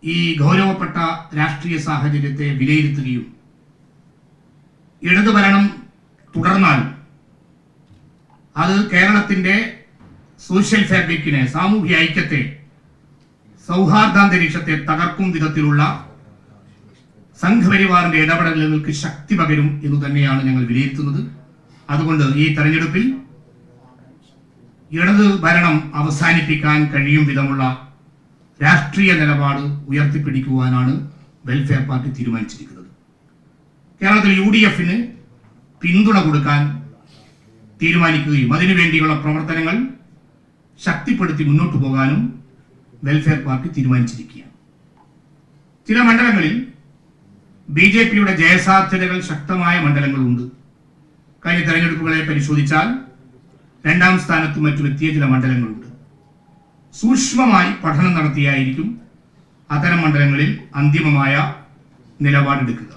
ഈ ഗൗരവപ്പെട്ട രാഷ്ട്രീയ സാഹചര്യത്തെ വിലയിരുത്തുകയും ഇടതുഭരണം തുടർന്നാൽ അത് കേരളത്തിന്റെ സോഷ്യൽ ഫാബ്രിക്കിനെ, സാമൂഹ്യ ഐക്യത്തെ, സൗഹാർദ്ദാന്തരീക്ഷത്തെ തകർക്കും വിധത്തിലുള്ള സംഘപരിവാറിന്റെ ഇടപെടലുകൾക്ക് ശക്തി പകരും എന്ന് തന്നെയാണ് ഞങ്ങൾ വിലയിരുത്തുന്നത്. അതുകൊണ്ട് ഈ തെരഞ്ഞെടുപ്പിൽ ഇടത് ഭരണം അവസാനിപ്പിക്കാൻ കഴിയും വിധമുള്ള രാഷ്ട്രീയ നിലപാട് ഉയർത്തിപ്പിടിക്കുവാനാണ് വെൽഫെയർ പാർട്ടി തീരുമാനിച്ചിരിക്കുന്നത്. കേരളത്തിൽ UDF-ന് പിന്തുണ കൊടുക്കാൻ തീരുമാനിക്കുകയും അതിനുവേണ്ടിയുള്ള പ്രവർത്തനങ്ങൾ ശക്തിപ്പെടുത്തി മുന്നോട്ടു പോകാനും വെൽഫെയർ പാർട്ടി തീരുമാനിച്ചിരിക്കുകയാണ്. ചില മണ്ഡലങ്ങളിൽ BJP-യുടെ ജയസാധ്യതകൾ ശക്തമായ മണ്ഡലങ്ങളുണ്ട്. കഴിഞ്ഞ തെരഞ്ഞെടുപ്പുകളെ പരിശോധിച്ചാൽ 2ാം സ്ഥാനത്തും മറ്റുമെത്തിയ ചില മണ്ഡലങ്ങളുണ്ട്. സൂക്ഷ്മമായി പഠനം നടത്തിയായിരിക്കും അത്തരം മണ്ഡലങ്ങളിൽ അന്തിമമായ നിലപാടെടുക്കുക.